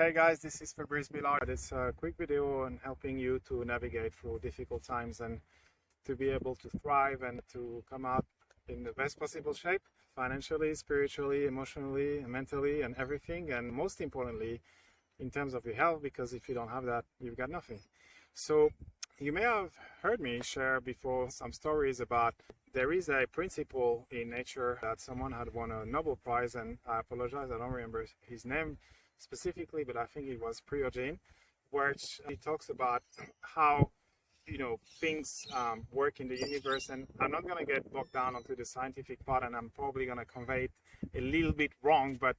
Hey guys, this is Fabrice Millard. It's a quick video on helping you to navigate through difficult times and to be able to thrive and to come out in the best possible shape, financially, spiritually, emotionally, mentally, and everything. And most importantly, in terms of your health, because if you don't have that, you've got nothing. So you may have heard me share before some stories about there is a principle in nature that someone had won a Nobel Prize, and I apologize, I don't remember his name specifically, but I think it was Prigogine, where he talks about how things work in the universe. And I'm not going to get bogged down onto the scientific part, and I'm probably going to convey it a little bit wrong, but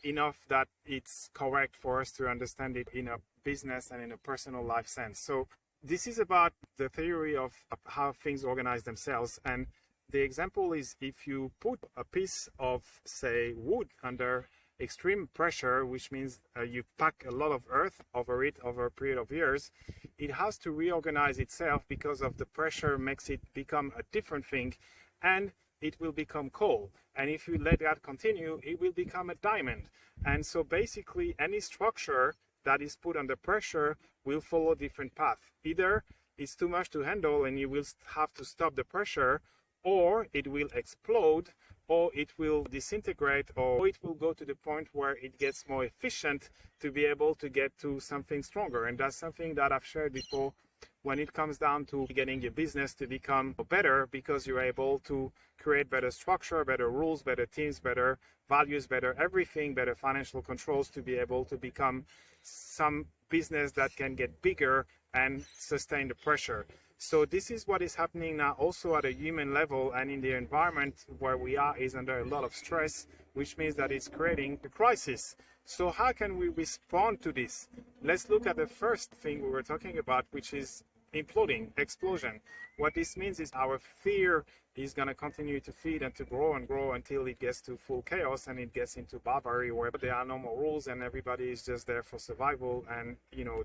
enough that it's correct for us to understand it in a business and in a personal life sense. So this is about the theory of how things organize themselves. And the example is, if you put a piece of, say, wood under extreme pressure, which means you pack a lot of earth over it over a period of years, it has to reorganize itself because of the pressure makes it become a different thing, and it will become coal. And if you let that continue, it will become a diamond. And so basically any structure that is put under pressure will follow a different path. Either it's too much to handle and you will have to stop the pressure, or it will explode, or it will disintegrate, or it will go to the point where it gets more efficient to be able to get to something stronger. And that's something that I've shared before when it comes down to getting your business to become better, because you're able to create better structure, better rules, better teams, better values, better everything, better financial controls to be able to become some business that can get bigger and sustain the pressure. So this is what is happening now also at a human level, and in the environment where we are is under a lot of stress, which means that it's creating a crisis. So how can we respond to this? Let's look at the first thing we were talking about, which is imploding, explosion. What this means is our fear is going to continue to feed and to grow and grow until it gets to full chaos and it gets into barbary, where there are no more rules and everybody is just there for survival. And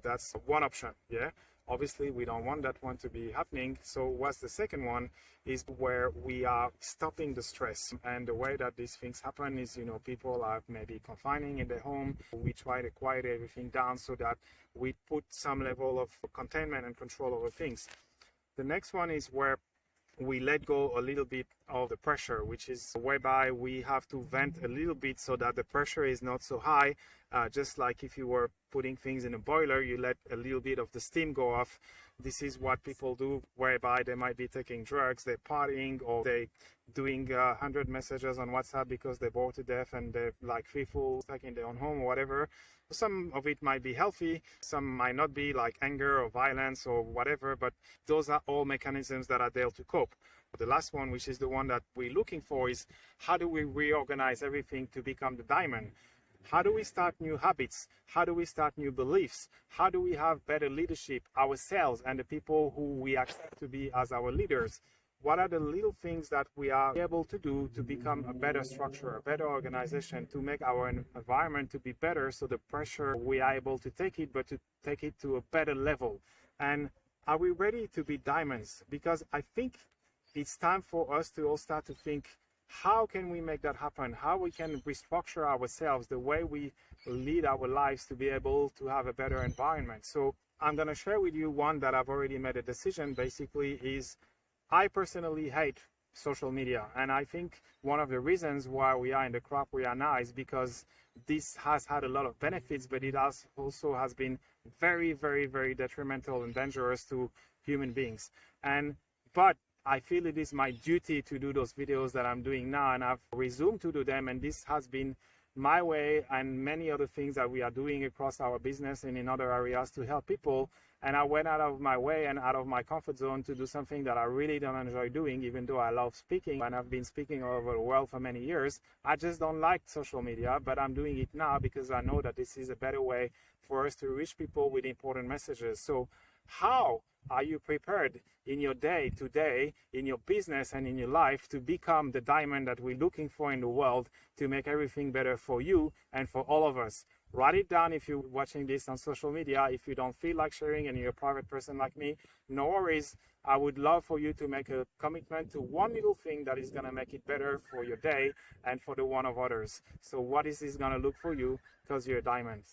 that's one option. Yeah, obviously we don't want that one to be happening. So what's the second one is where we are stopping the stress. And the way that these things happen is, people are maybe confining in their home. We try to quiet everything down so that we put some level of containment and control over things. The next one is where we let go a little bit of the pressure, which is whereby we have to vent a little bit so that the pressure is not so high. Just like if you were putting things in a boiler, you let a little bit of the steam go off. This is what people do, whereby they might be taking drugs, they're partying, or they doing 100 messages on WhatsApp because they're bored to death and they're like fearful, stuck in their own home or whatever. Some of it might be healthy, some might not be, like anger or violence or whatever, but those are all mechanisms that are there to cope. The last one, which is the one that we're looking for, is how do we reorganize everything to become the diamond? How do we start new habits? How do we start new beliefs? How do we have better leadership ourselves and the people who we accept to be as our leaders? What are the little things that we are able to do to become a better structure, a better organization, to make our environment to be better, so the pressure, we are able to take it, but to take it to a better level? And are we ready to be diamonds? Because I think it's time for us to all start to think, how can we make that happen? How we can restructure ourselves, the way we lead our lives, to be able to have a better environment. So I'm going to share with you one that I've already made a decision. Basically is, I personally hate social media. And I think one of the reasons why we are in the crap we are now is because this has had a lot of benefits, but it also has been very, very, very detrimental and dangerous to human beings. But I feel it is my duty to do those videos that I'm doing now, and I've resumed to do them. And this has been my way, and many other things that we are doing across our business and in other areas to help people. And I went out of my way and out of my comfort zone to do something that I really don't enjoy doing, even though I love speaking and I've been speaking all over the world for many years. I just don't like social media, but I'm doing it now because I know that this is a better way for us to reach people with important messages. So how are you prepared in your day to day, in your business and in your life, to become the diamond that we're looking for in the world, to make everything better for you and for all of us? Write it down if you're watching this on social media. If you don't feel like sharing and you're a private person like me, no worries. I would love for you to make a commitment to one little thing that is going to make it better for your day and for the one of others. So what is this going to look for you? Because you're a diamond.